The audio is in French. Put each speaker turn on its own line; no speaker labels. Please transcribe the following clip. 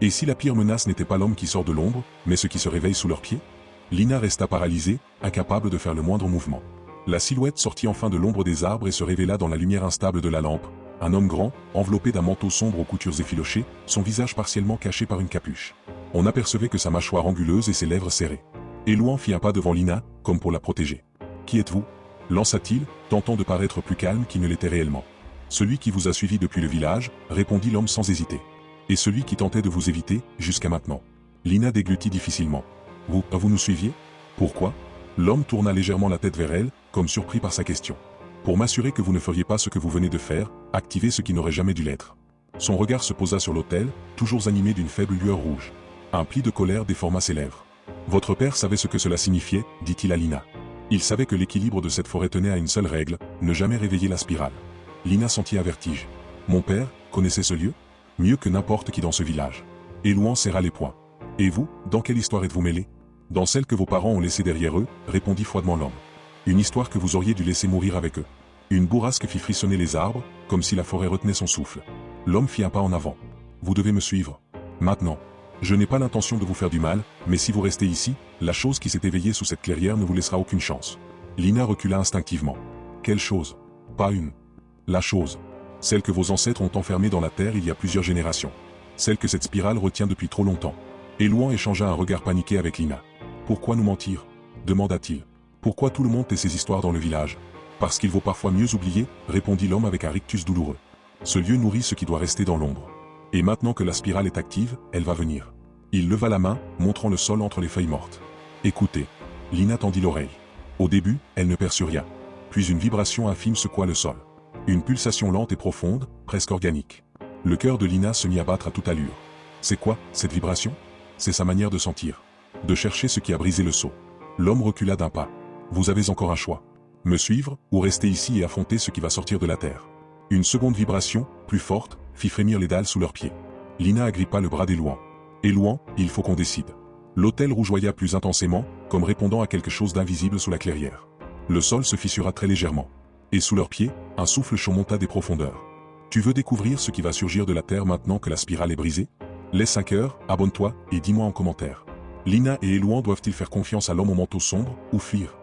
Et si la pire menace n'était pas l'homme qui sort de l'ombre, mais ce qui se réveille sous leurs pieds? Lina resta paralysée, incapable de faire le moindre mouvement. La silhouette sortit enfin de l'ombre des arbres et se révéla dans la lumière instable de la lampe. Un homme grand, enveloppé d'un manteau sombre aux coutures effilochées, son visage partiellement caché par une capuche. On apercevait que sa mâchoire anguleuse et ses lèvres serrées. Elouan fit un pas devant Lina, comme pour la protéger. « Qui êtes-vous » lança-t-il, tentant de paraître plus calme qu'il ne l'était réellement. « Celui qui vous a suivi depuis le village » répondit l'homme sans hésiter. « Et celui qui tentait de vous éviter, jusqu'à maintenant. » Lina déglutit difficilement. « Vous nous suiviez? Pourquoi » L'homme tourna légèrement la tête vers elle, comme surpris par sa question. « Pour m'assurer que vous ne feriez pas ce que vous venez de faire, activer ce qui n'aurait jamais dû l'être. » Son regard se posa sur l'autel, toujours animé d'une faible lueur rouge. Un pli de colère déforma ses lèvres. « Votre père savait ce que cela signifiait, dit-il à Lina. Il savait que l'équilibre de cette forêt tenait à une seule règle, ne jamais réveiller la spirale. » Lina sentit un vertige. « Mon père connaissait ce lieu? Mieux que n'importe qui dans ce village. » Elouan serra les poings. « Et vous, dans quelle histoire êtes-vous mêlé ?»« Dans celle que vos parents ont laissée derrière eux, » répondit froidement l'homme. « Une histoire que vous auriez dû laisser mourir avec eux. » Une bourrasque fit frissonner les arbres, comme si la forêt retenait son souffle. L'homme fit un pas en avant. « Vous devez me suivre. Maintenant. Je n'ai pas l'intention de vous faire du mal, mais si vous restez ici, la chose qui s'est éveillée sous cette clairière ne vous laissera aucune chance. » Lina recula instinctivement. « Quelle chose ? Pas une. La chose. Celle que vos ancêtres ont enfermée dans la terre il y a plusieurs générations. Celle que cette spirale retient depuis trop longtemps. » Elouan échangea un regard paniqué avec Lina. « Pourquoi nous mentir ?» demanda-t-il. « Pourquoi tout le monde tait ces histoires dans le village ?»« Parce qu'il vaut parfois mieux oublier, » répondit l'homme avec un rictus douloureux. « Ce lieu nourrit ce qui doit rester dans l'ombre. Et maintenant que la spirale est active, elle va venir. » Il leva la main, montrant le sol entre les feuilles mortes. « Écoutez. » Lina tendit l'oreille. Au début, elle ne perçut rien. Puis une vibration infime secoua le sol. Une pulsation lente et profonde, presque organique. Le cœur de Lina se mit à battre à toute allure. C'est quoi, cette vibration? C'est sa manière de sentir. De chercher ce qui a brisé le sceau. L'homme recula d'un pas. Vous avez encore un choix. Me suivre, ou rester ici et affronter ce qui va sortir de la terre. Une seconde vibration, plus forte, fit frémir les dalles sous leurs pieds. Lina agrippa le bras d'Elouan. Elouan, il faut qu'on décide. L'autel rougeoya plus intensément, comme répondant à quelque chose d'invisible sous la clairière. Le sol se fissura très légèrement. Et sous leurs pieds, un souffle chaud monta des profondeurs. Tu veux découvrir ce qui va surgir de la terre maintenant que la spirale est brisée? Laisse 5 heures, abonne-toi, et dis-moi en commentaire. Lina et Elouan doivent-ils faire confiance à l'homme au manteau sombre, ou fuir?